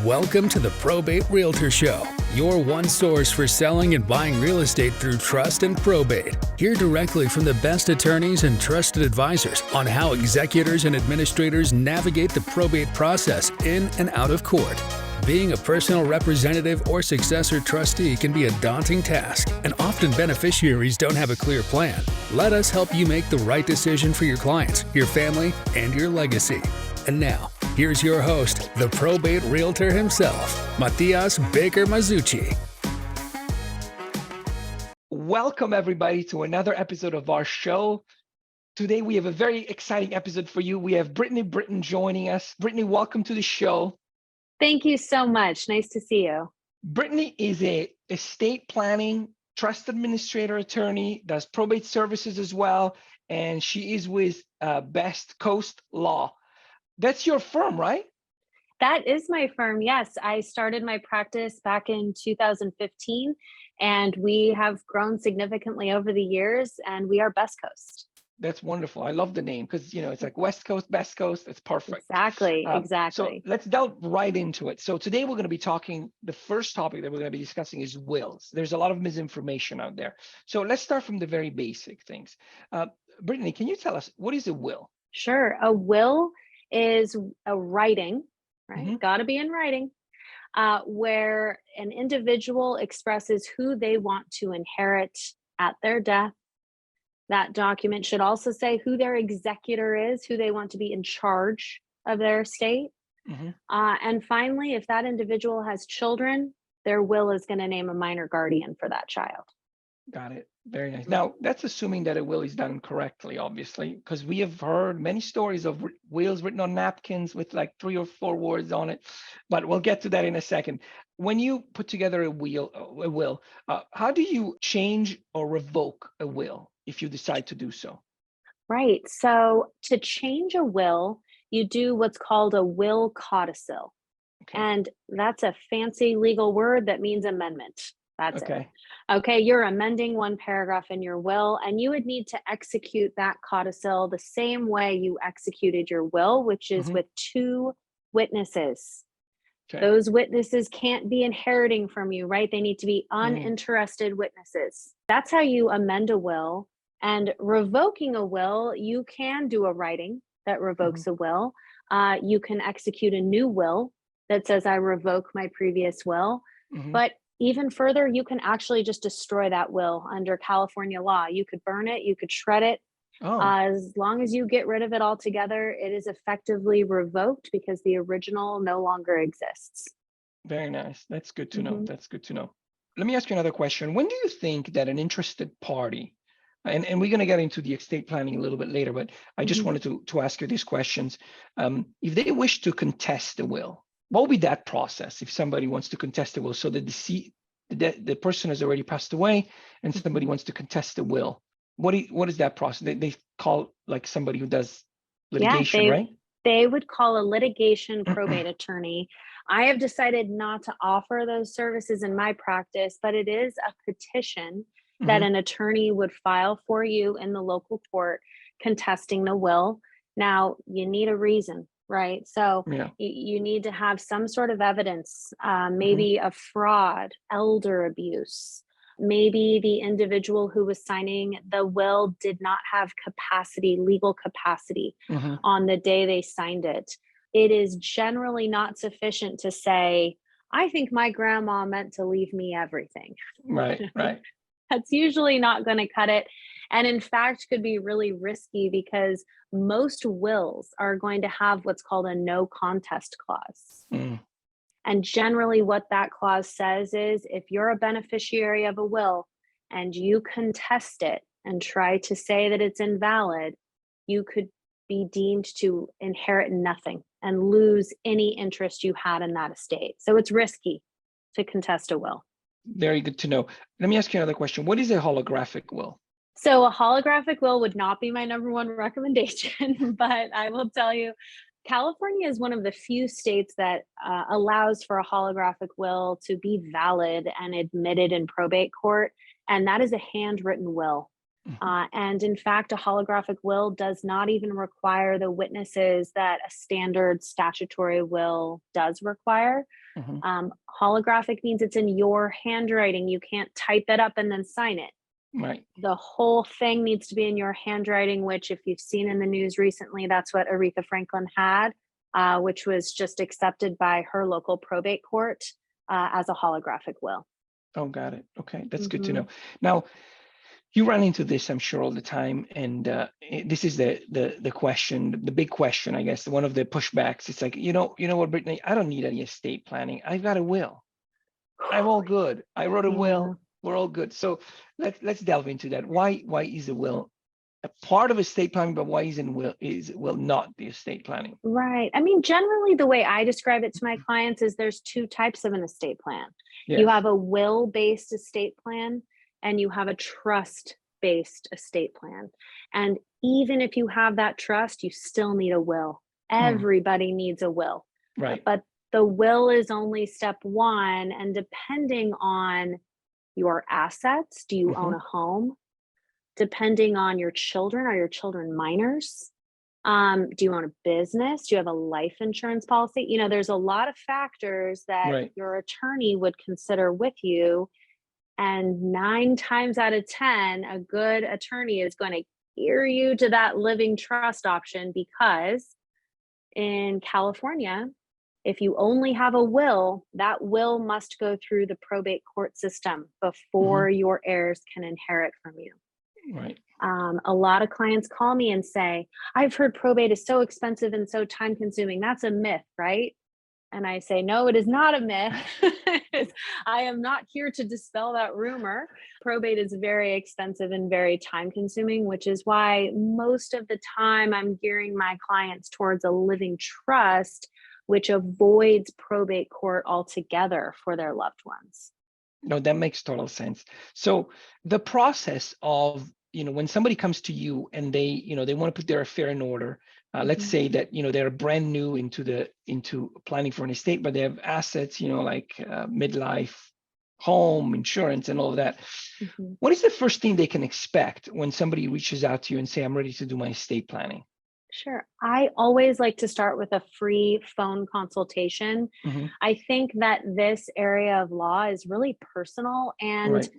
Welcome to the Probate Realtor Show, your one source for selling and buying real estate through trust and probate. Hear directly from the best attorneys and trusted advisors on how executors and administrators navigate the probate process in and out of court. Being a personal representative or successor trustee can be a daunting task, and often beneficiaries don't have a clear plan. Let us help you make the right decision for your clients, your family, and your legacy. And now, here's your host, the probate realtor himself, Matias Baker Mazzucci. Welcome, everybody, to another episode of our show. Today, we have a very exciting episode for you. We have Brittany Britton joining us. Brittany, welcome to the show. Thank you so much. Nice to see you. Brittany is a estate planning, trust administrator attorney, does probate services as well, and she is with Best Coast Law. That's your firm, right? That is my firm. Yes, I started my practice back in 2015, and we have grown significantly over the years, and we are Best Coast. That's wonderful. I love the name because, it's like West Coast, Best Coast. It's perfect. Exactly. So let's delve right into it. So today we're going to be talking, the first topic that we're going to be discussing is wills. There's a lot of misinformation out there. So let's start from the very basic things. Brittany, can you tell us, what is a will? Sure. A will is a writing, right? Mm-hmm. Got to be in writing, where an individual expresses who they want to inherit at their death. That document should also say who their executor is, who they want to be in charge of their estate. Mm-hmm. And finally, if that individual has children, their will is going to name a minor guardian for that child. Got it. Very nice. Now, that's assuming that a will is done correctly, obviously, because we have heard many stories of wills written on napkins with like 3 or 4 words on it, but we'll get to that in a second. When you put together a will, how do you change or revoke a will if you decide to do so? Right. So to change a will, you do what's called a will codicil. Okay. And that's a fancy legal word that means amendment. That's Okay. it. Okay, you're amending one paragraph in your will, and you would need to execute that codicil the same way you executed your will, which is Mhm. with 2 witnesses. Okay. Those witnesses can't be inheriting from you, right? They need to be uninterested witnesses. That's how you amend a will. And revoking a will, you can do a writing that revokes a will. You can execute a new will that says, I revoke my previous will. Mhm. But even further, you can actually just destroy that will under California law. You could burn it, you could shred it. Oh, As long as you get rid of it altogether, it is effectively revoked because the original no longer exists. very nice. That's good to know. Mhm. That's good to know. Let me ask you another question. When do you think that an interested party, and we're going to get into the estate planning a little bit later, but I just Mhm. wanted to ask you these questions. If they wish to contest the will, what will be that process if somebody wants to contest the will? So the person has already passed away and somebody wants to contest the will. What is that process? They call like somebody who does litigation, right? They would call a litigation probate attorney. I have decided not to offer those services in my practice, but it is a petition that Mhm. an attorney would file for you in the local court contesting the will. Now, you need a reason, right? So Yeah. you need to have some sort of evidence, Mhm. maybe a fraud, elder abuse. Maybe the individual who was signing the will did not have legal capacity Mhm. on the day they signed it. It is generally not sufficient to say, I think my grandma meant to leave me everything. Right. Right. That's usually not going to cut it. And in fact, could be really risky because most wills are going to have what's called a no contest clause. Mm. And generally, what that clause says is if you're a beneficiary of a will and you contest it and try to say that it's invalid, you could be deemed to inherit nothing and lose any interest you had in that estate. So it's risky to contest a will. Very good to know. Let me ask you another question. What is a holographic will? So a holographic will would not be my number one recommendation, but I will tell you, California is one of the few states that allows for a holographic will to be valid and admitted in probate court, and that is a handwritten will. And in fact, a holographic will does not even require the witnesses that a standard statutory will does require. Mhm. Holographic means it's in your handwriting. You can't type it up and then sign it. Right. The whole thing needs to be in your handwriting, which if you've seen in the news recently, that's what Aretha Franklin had, which was just accepted by her local probate court as a holographic will. Oh, got it. Okay, that's good to Mhm. know. Now, you run into this, I'm sure, all the time, and this is the question, the big question, I guess, one of the pushbacks. It's like, you know what, Brittany, I don't need any estate planning. I've got a will. I'm all good. I wrote a Yeah. will. We're all good. So let's delve into that. Why is a will a part of estate planning, but why is will not the estate planning? Right. I mean, generally, the way I describe it to my clients is there's two types of an estate plan. You Yes. have a will-based estate plan and you have a trust-based estate plan. And even if you have that trust, you still need a will. Mm, Everybody needs a will. right. But the will is only step one. And depending on your assets, do you own Hmm. a home? Depending on your children, are your children minors? Do you own a business? Do you have a life insurance policy? You know, there's a lot of factors that Right. your attorney would consider with you. And 9 times out of 10, a good attorney is going to gear you to that living trust option because in California, if you only have a will, that will must go through the probate court system Hmm. before your heirs can inherit from you. Right. A lot of clients call me and say, I've heard probate is so expensive and so time consuming. That's a myth, right? And I say, no, it is not a myth. I am not here to dispel that rumor. Probate is very expensive and very time consuming, which is why most of the time I'm gearing my clients towards a living trust, which avoids probate court altogether for their loved ones. No, that makes total sense. So the process of, when somebody comes to you and they want to put their affair in order, let's Mhm. say that, they're brand new into planning for an estate, but they have assets, like midlife, home, insurance, and all of that. Mhm. What is the first thing they can expect when somebody reaches out to you and say, I'm ready to do my estate planning? Sure. I always like to start with a free phone consultation. Hmm. I think that this area of law is really personal and, Right.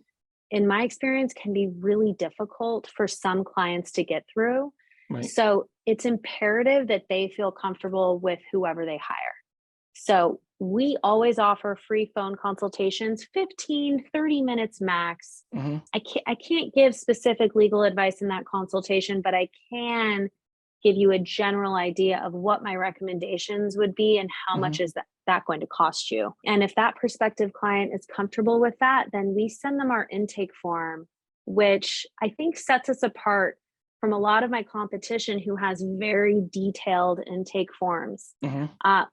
in my experience, can be really difficult for some clients to get through. Right. So it's imperative that they feel comfortable with whoever they hire. So we always offer free phone consultations, 15, 30 minutes max. Hmm. I can't give specific legal advice in that consultation, but I can give you a general idea of what my recommendations would be and how Hmm. much is that going to cost you. And if that prospective client is comfortable with that, then we send them our intake form, which I think sets us apart from a lot of my competition who has very detailed intake forms. Hmm.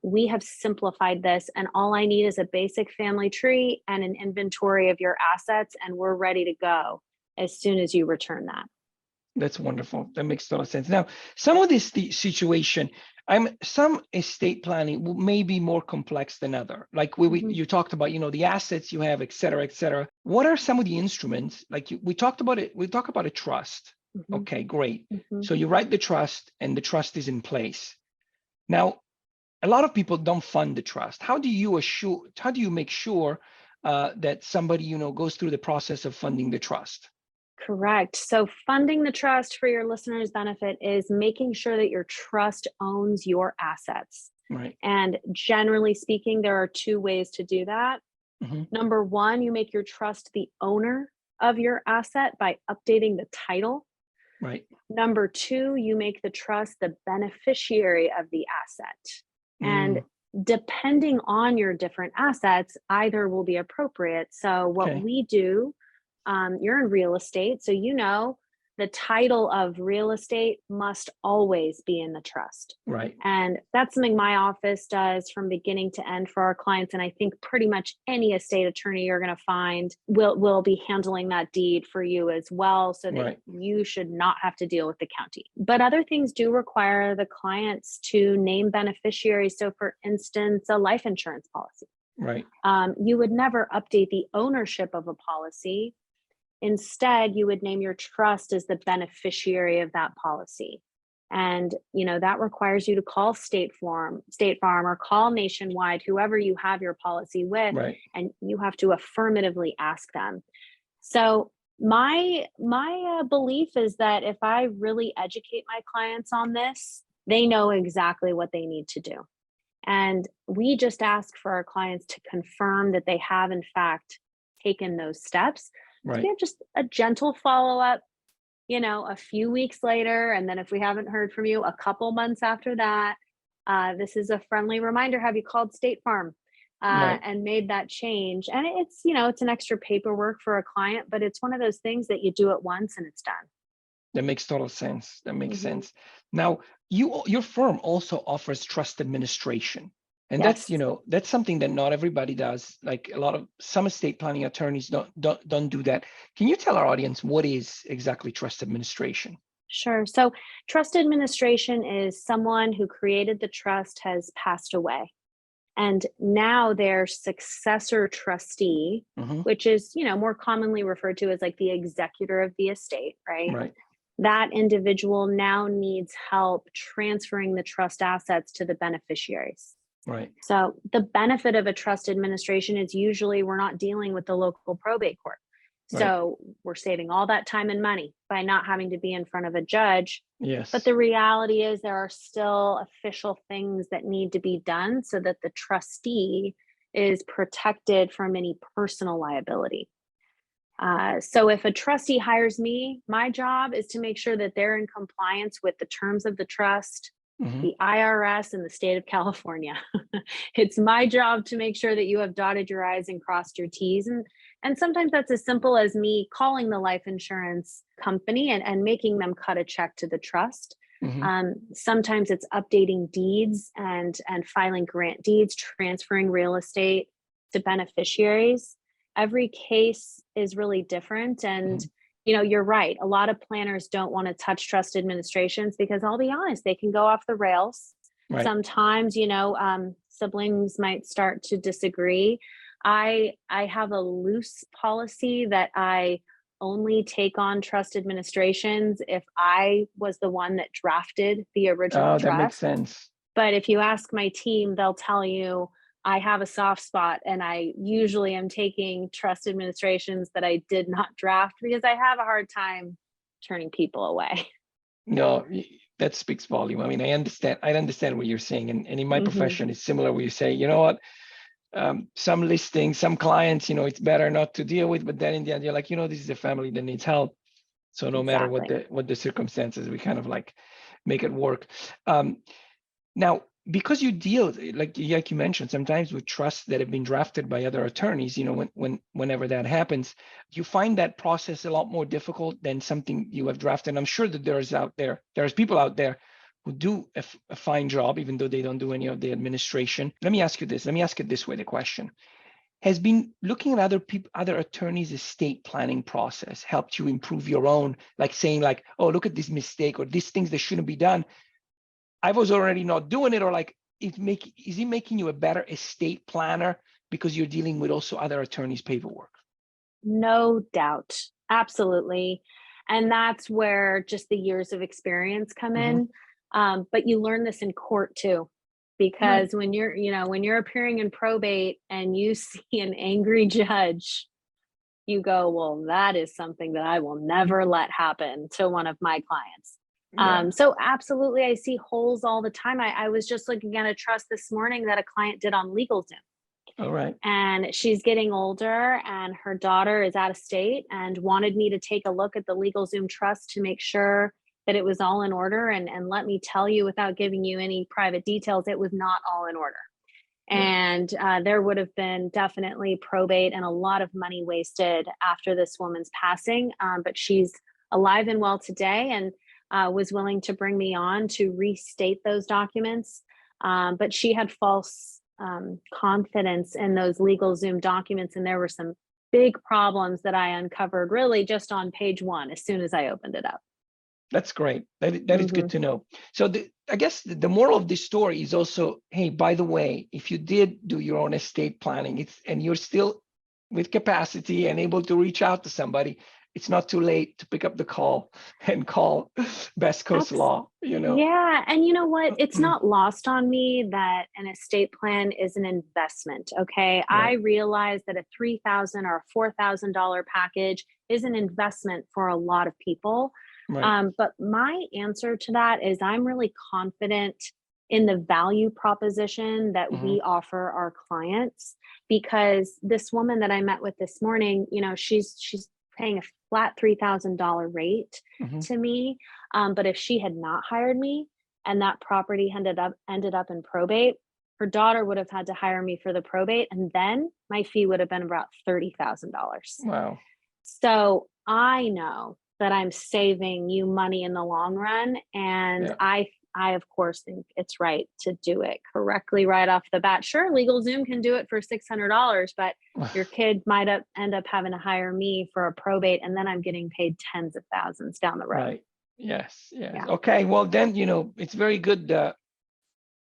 We have simplified this, and all I need is a basic family tree and an inventory of your assets, and we're ready to go as soon as you return that. That's wonderful. That makes total sense. Now, some of this situation, some estate planning may be more complex than other. Like Mhm. you talked about, the assets you have, et cetera, et cetera. What are some of the instruments? Like we talked about it. We talk about a trust. Mhm. Okay, great. Mhm. So you write the trust, and the trust is in place. Now, a lot of people don't fund the trust. How do you make sure that somebody goes through the process of funding the trust? Correct. So, funding the trust for your listeners' benefit is making sure that your trust owns your assets. Right. And generally speaking, there are two ways to do that. Hmm. Number one, you make your trust the owner of your asset by updating the title. Right. Number two, you make the trust the beneficiary of the asset. And Mm, depending on your different assets, either will be appropriate. So, what okay. we do, you're in real estate, so the title of real estate must always be in the trust. Right. And that's something my office does from beginning to end for our clients. And I think pretty much any estate attorney you're going to find will be handling that deed for you as well, so that Right. you should not have to deal with the county. But other things do require the clients to name beneficiaries. So, for instance, a life insurance policy. Right. You would never update the ownership of a policy Instead, you would name your trust as the beneficiary of that policy. And, that requires you to call State Farm, or call Nationwide, whoever you have your policy with, Right. and you have to affirmatively ask them. So my belief is that if I really educate my clients on this, they know exactly what they need to do. And we just ask for our clients to confirm that they have, in fact, taken those steps. Right. We have just a gentle follow-up, a few weeks later. And then if we haven't heard from you, a couple months after that, this is a friendly reminder. Have you called State Farm Right. and made that change? And it's an extra paperwork for a client, but it's one of those things that you do it once and it's done. That makes total sense. That makes Mhm. sense. Now, your firm also offers trust administration. And Yes. that's something that not everybody does. Like some estate planning attorneys don't do that. Can you tell our audience what is exactly trust administration? Sure. So trust administration is someone who created the trust has passed away. And now their successor trustee, Mhm. which is, more commonly referred to as like the executor of the estate, right? Right. That individual now needs help transferring the trust assets to the beneficiaries. Right. So the benefit of a trust administration is usually we're not dealing with the local probate court. Right. So we're saving all that time and money by not having to be in front of a judge. Yes. But the reality is there are still official things that need to be done so that the trustee is protected from any personal liability. So if a trustee hires me, my job is to make sure that they're in compliance with the terms of the trust, Mhm. the IRS, and the state of California. It's my job to make sure that you have dotted your I's and crossed your T's. And sometimes that's as simple as me calling the life insurance company and making them cut a check to the trust. Mhm. Sometimes it's updating deeds and filing grant deeds, transferring real estate to beneficiaries. Every case is really different. And, you're right. A lot of planners don't want to touch trust administrations because I'll be honest, they can go off the rails. Right. Sometimes, siblings might start to disagree. I have a loose policy that I only take on trust administrations if I was the one that drafted the original Oh, that makes trust. sense. But if you ask my team, they'll tell you I have a soft spot and I usually am taking trust administrations that I did not draft because I have a hard time turning people away. No, that speaks volume. I mean, I understand what you're saying. And in my Mhm. profession, it's similar where you say, you know what, some listings, some clients, it's better not to deal with, but then in the end, you're like, this is a family that needs help. So no matter Exactly. what the circumstances, we kind of like make it work. Now, because you deal, like you mentioned, sometimes with trusts that have been drafted by other attorneys, whenever that happens, you find that process a lot more difficult than something you have drafted. And I'm sure that there's people out there who do a fine job, even though they don't do any of the administration. Let me ask you this. Let me ask it this way, the question. Has been looking at other attorneys' estate planning process helped you improve your own, like saying like, oh, look at this mistake or these things that shouldn't be done. I was already not doing it, or like, is it making you a better estate planner because you're dealing with also other attorneys' paperwork? No doubt. Absolutely. And that's where just the years of experience come in. But you learn this in court too, because when you're appearing in probate and you see an angry judge, you go, well, that is something that I will never let happen to one of my clients. Yeah. So absolutely, I see holes all the time. I was just looking at a trust this morning that a client did on LegalZoom. All right. And she's getting older and her daughter is out of state and wanted me to take a look at the LegalZoom trust to make sure that it was all in order. And let me tell you, without giving you any private details, it was not all in order. And there would have been definitely probate and a lot of money wasted after this woman's passing. But she's alive and well today and was willing to bring me on to restate those documents. But she had false confidence in those LegalZoom documents. And there were some big problems that I uncovered really just on page one as soon as I opened it up. That's great. That is good to know. So I guess the moral of this story is also, hey, by the way, if you did do your own estate planning, and you're still with capacity and able to reach out to somebody, it's not too late to pick up the call and call Best Coast Law, you know. Yeah. And you know what? It's not lost on me that an estate plan is an investment. Okay. I realize that a $3,000 or $4,000 package is an investment for a lot of people. But my answer to that is I'm really confident in the value proposition that we offer our clients, because this woman that I met with this morning, you know, she's paying a flat $3,000 rate to me. But if she had not hired me and that property ended up in probate, her daughter would have had to hire me for the probate, and then my fee would have been about $30,000. Wow. So I know that I'm saving you money in the long run, and I of course think it's right to do it correctly right off the bat. Sure, LegalZoom can do it for $600, but your kid might end up having to hire me for a probate, and then I'm getting paid tens of thousands down the road. Right. Yes. Okay. Well, then, you know, it's very good.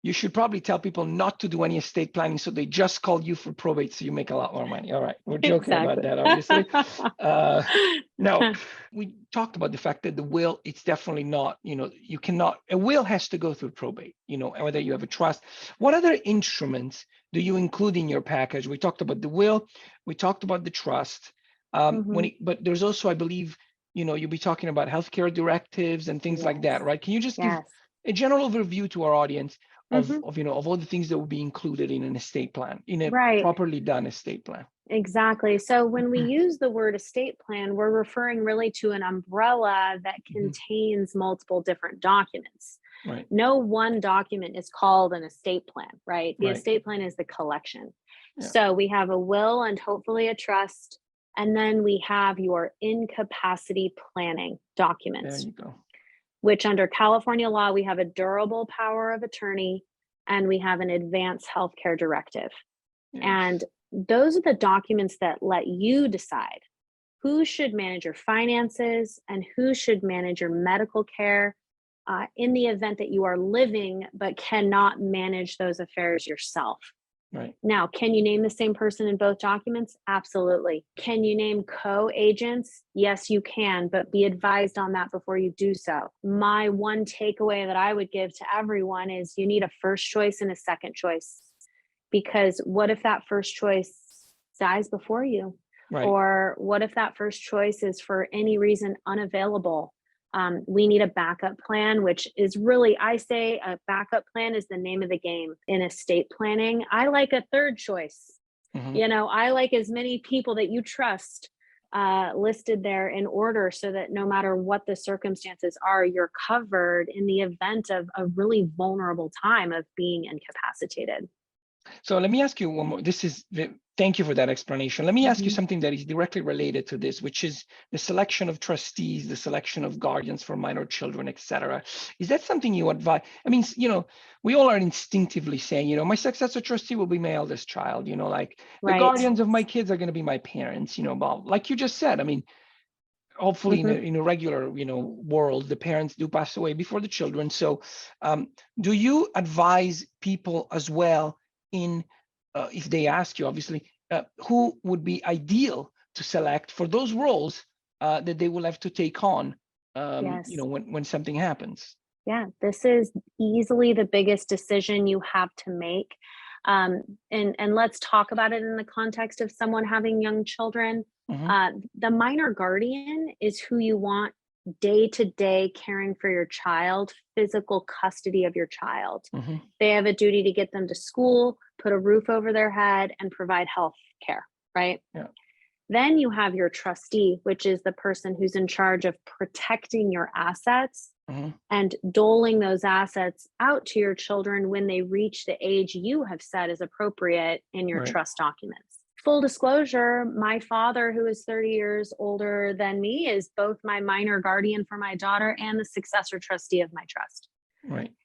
You should probably tell people not to do any estate planning, so they just call you for probate, so you make a lot more money. All right, we're joking about that, obviously. No, we talked about the fact that the will, it's definitely not, you know, you cannot, a will has to go through probate, you know, whether you have a trust. What other instruments do you include in your package? We talked about the will, we talked about the trust, but there's also, I believe, you know, you'll be talking about healthcare directives and things like that, right? Can you just give a general overview to our audience of you know, of all the things that will be included in an estate plan, in a properly done estate plan? Exactly. So when we use the word estate plan, we're referring really to an umbrella that contains multiple different documents. Right. No one document is called an estate plan, right? The estate plan is the collection. So we have a will and hopefully a trust, and then we have your incapacity planning documents. There you go. Which under California law, we have a durable power of attorney and we have an advanced healthcare directive. And those are the documents that let you decide who should manage your finances and who should manage your medical care in the event that you are living but cannot manage those affairs yourself. Right. Now, can you name the same person in both documents? Absolutely. Can you name co-agents? Yes, you can, but be advised on that before you do so. My one takeaway that I would give to everyone is you need a first choice and a second choice, because what if that first choice dies before you? Right. Or what if that first choice is for any reason unavailable? We need a backup plan, which is really, I say a backup plan is the name of the game in estate planning. I like a third choice. You know, I like as many people that you trust listed there in order, so that no matter what the circumstances are, you're covered in the event of a really vulnerable time of being incapacitated. So let me ask you one more. Thank you for that explanation. Let me ask you something that is directly related to this, which is the selection of trustees, the selection of guardians for minor children, etc. Is that something you advise? I mean, you know, we all are instinctively saying, you know, my successor trustee will be my eldest child, you know, like the guardians of my kids are going to be my parents, you know, like you just said. I mean, hopefully in a regular, you know, world, the parents do pass away before the children. So do you advise people as well in if they ask you, obviously, who would be ideal to select for those roles that they will have to take on, you know, when something happens? Yeah, this is easily the biggest decision you have to make. And let's talk about it in the context of someone having young children. The minor guardian is who you want day-to-day caring for your child, physical custody of your child. They have a duty to get them to school, put a roof over their head, and provide health care, right? Then you have your trustee, which is the person who's in charge of protecting your assets and doling those assets out to your children when they reach the age you have set as appropriate in your trust documents. Full disclosure, my father, who is 30 years older than me, is both my minor guardian for my daughter and the successor trustee of my trust.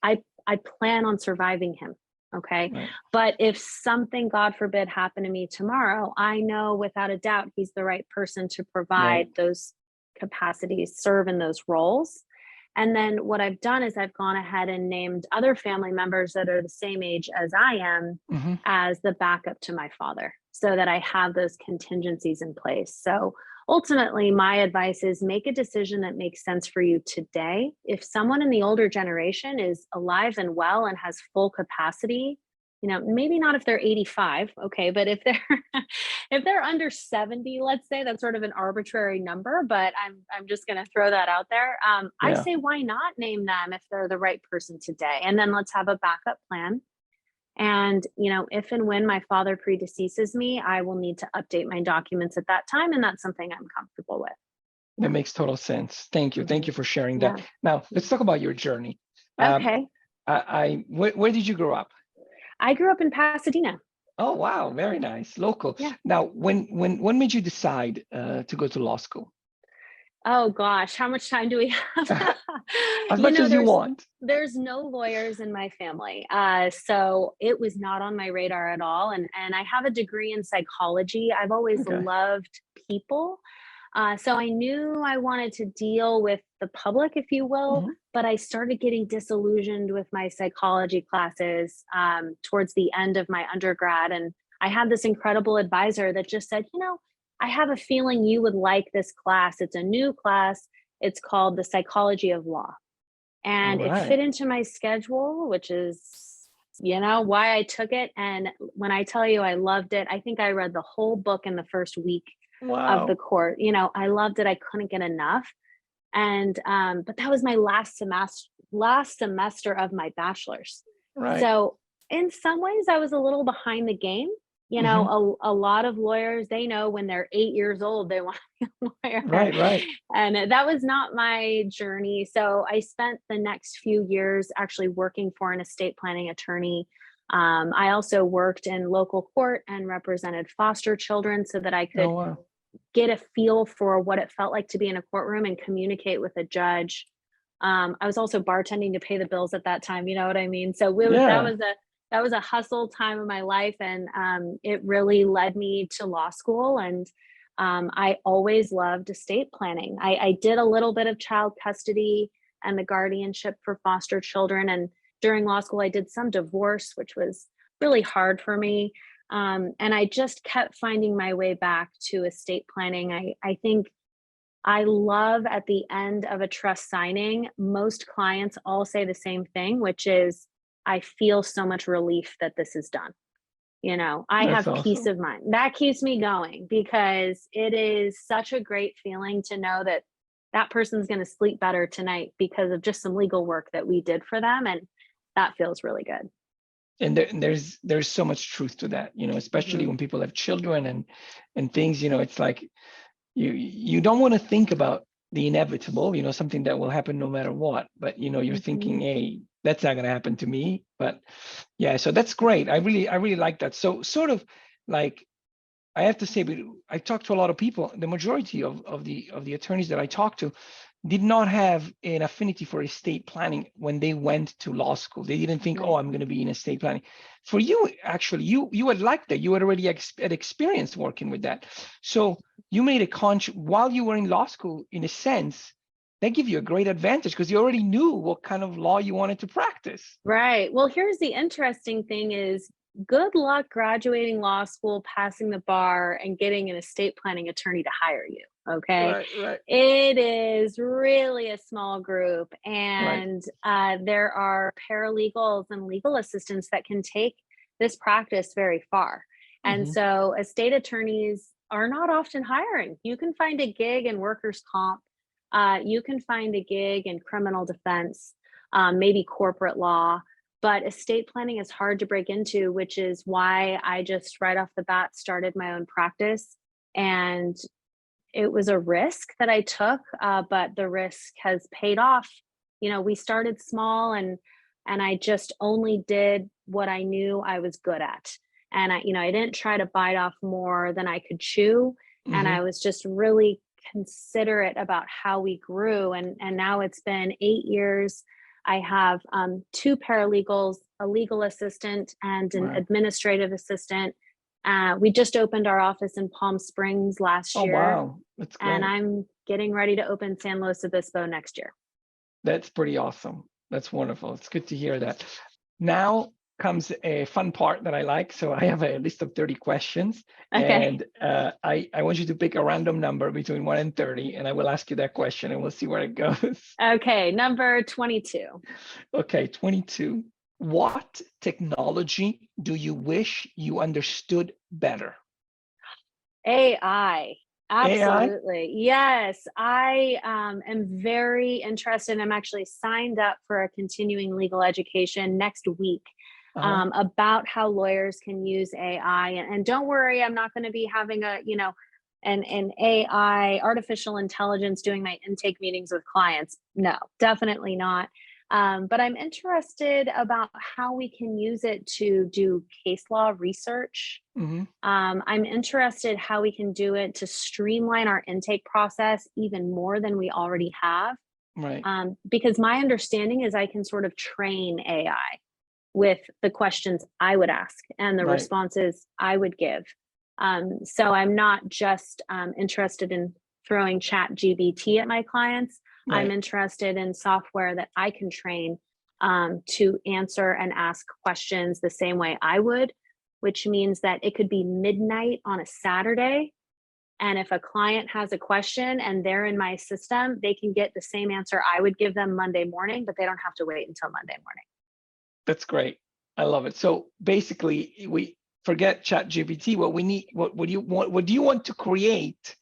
I plan on surviving him. Okay. But if something, God forbid, happened to me tomorrow, I know without a doubt he's the right person to provide those capacities, serve in those roles. And then what I've done is I've gone ahead and named other family members that are the same age as I am Hmm. as the backup to my father so that I have those contingencies in place. So ultimately, my advice is make a decision that makes sense for you today. If someone in the older generation is alive and well and has full capacity, maybe not if they're 85, okay, but if they're if they're under 70, let's say, that's sort of an arbitrary number, but I'm just going to throw that out there. I Yeah. say why not name them if they're the right person today, and then let's have a backup plan. And if and when my father predeceases me, I will need to update my documents at that time, and that's something I'm comfortable with. That makes total sense. Thank you. Thank Mhm. you for sharing that. Yeah. Now, let's talk about your journey. Um, Okay. where did you grow up? I grew up in Pasadena. Oh, wow, very nice, local. Yeah. Now, when made you decide to go to law school? Oh gosh, how much time do we have? As You much know, as you there's want. there's no lawyers in my family. So it was not on my radar at all. And I have a degree in psychology. I've always Okay. loved people. So I knew I wanted to deal with the public, if you will, Hmm. but I started getting disillusioned with my psychology classes towards the end of my undergrad. And I had this incredible advisor that just said, I have a feeling you would like this class. It's a new class. It's called the Psychology of Law. All And it fit right. into my schedule, which is, why I took it. And when I tell you I loved it, I think I read the whole book in the first week of the Wow. court. I loved it. I couldn't get enough. And but that was my last semester of my bachelor's. Right. So in some ways I was a little behind the game. Hmm. A lot of lawyers, they know when they're 8 years old they want to be a lawyer. Right. Right. And that was not my journey. So I spent the next few years actually working for an estate planning attorney. I also worked in local court and represented foster children so that I Oh, could wow. get a feel for what it felt like to be in a courtroom and communicate with a judge. I was also bartending to pay the bills at that time. You know what I mean? So Yeah. that was a hustle time of my life, and it really led me to law school. And I always loved estate planning. I did a little bit of child custody and the guardianship for foster children, and during law school, I did some divorce, which was really hard for me. And I just kept finding my way back to estate planning. I think I love at the end of a trust signing, most clients all say the same thing, which is, I feel so much relief that this is done. I That's have peace awesome. of mind. That keeps me going because it is such a great feeling to know that that person's going to sleep better tonight because of just some legal work that we did for them. And that feels really good. And there's so much truth to that, especially Mhm. when people have children and things, it's like you don't want to think about the inevitable, something that will happen no matter what, but you're thinking, Mhm. hey, that's not going to happen to me. But yeah, so that's great. I really like that. So sort of like, I have to say, but I talked to a lot of people. The majority of the attorneys that I talked to did not have an affinity for estate planning when they went to law school. They didn't think, oh, Right. I'm going to be in estate planning. For you, actually, you had liked that. You had already had experience working with that. So you made a conscious while you were in law school. In a sense, that gave you a great advantage because you already knew what kind of law you wanted to practice. Right. Well, here's the interesting thing is good luck graduating law school, passing the bar, and getting an estate planning attorney to hire you. Okay. Right, right, It is really a small group, right. and there are paralegals and legal assistants that can take this practice very far. And Hmm. so estate attorneys are not often hiring. You can find a gig in workers' comp, you can find a gig in criminal defense, maybe corporate law, but estate planning is hard to break into, which is why I just right off the bat started my own practice. And it was a risk that I took, but the risk has paid off. We started small, and I just only did what I knew I was good at. And I didn't try to bite off more than I could chew. And Hmm. I was just really considerate about how we grew. And now it's been 8 years. I have two paralegals, a legal assistant, and an Wow. administrative assistant. We just opened our office in Palm Springs last Oh, year, wow. That's and great. I'm getting ready to open San Luis Obispo next year. That's pretty awesome. That's wonderful. It's good to hear that. Now comes a fun part that I like. So I have a list of 30 questions, Okay. and I want you to pick a random number between 1 and 30, and I will ask you that question, and we'll see where it goes. Okay, number 22. Okay, 22. What technology do you wish you understood better? AI. AI? Absolutely. Yes, I am very interested. I'm actually signed up for a continuing legal education next week Uh-huh. about how lawyers can use AI. And don't worry, I'm not going to be having an AI, artificial intelligence, doing my intake meetings with clients. No, definitely not. But I'm interested about how we can use it to do case law research. Hmm. I'm interested how we can do it to streamline our intake process even more than we already have. Right. Because my understanding is I can sort of train AI with the questions I would ask and the Right. responses I would give. So I'm not just interested in throwing chat GBT at my clients. I'm Right. interested in software that I can train to answer and ask questions the same way I would, which means that it could be midnight on a Saturday. And if a client has a question and they're in my system, they can get the same answer I would give them Monday morning, but they don't have to wait until Monday morning. That's great. I love it. So basically, we forget chat GPT. What we need, what do you want to create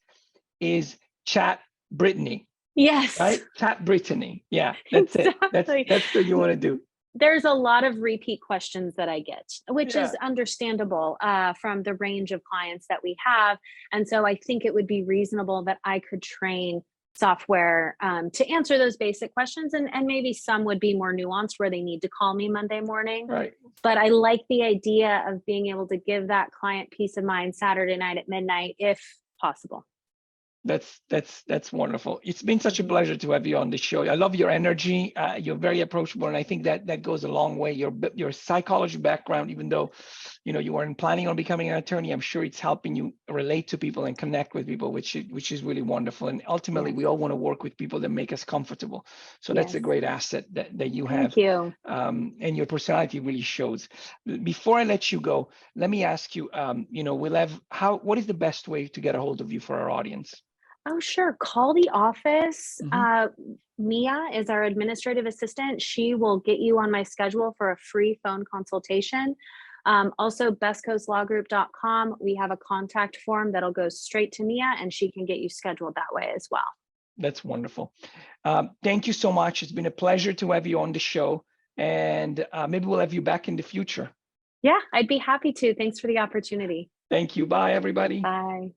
is chat Brittany, Yes, right? Chat Brittany. Yeah, that's it. exactly. That's what you want to do. There's a lot of repeat questions that I get, which Yeah. is understandable from the range of clients that we have. And so I think it would be reasonable that I could train software to answer those basic questions. And maybe some would be more nuanced where they need to call me Monday morning. Right. But I like the idea of being able to give that client peace of mind Saturday night at midnight, if possible. That's wonderful. It's been such a Mhm. pleasure to have you on the show. I love your energy. You're very approachable, and I think that goes a long way. Your psychology background, even though you weren't planning on becoming an attorney, I'm sure it's helping you relate to people and connect with people, which is really wonderful. And ultimately, Yes. we all want to work with people that make us comfortable. So that's Yes. a great asset that you have. Thank you. And your personality really shows. Before I let you go, let me ask you. What is the best way to get a hold of you for our audience? Oh, sure. Call the office. Hmm. Mia is our administrative assistant. She will get you on my schedule for a free phone consultation. Also, bestcoastlawgroup.com. We have a contact form that'll go straight to Mia, and she can get you scheduled that way as well. That's wonderful. Thank you so much. It's been a pleasure to have you on the show, and maybe we'll have you back in the future. Yeah, I'd be happy to. Thanks for the opportunity. Thank you. Bye, everybody. Bye.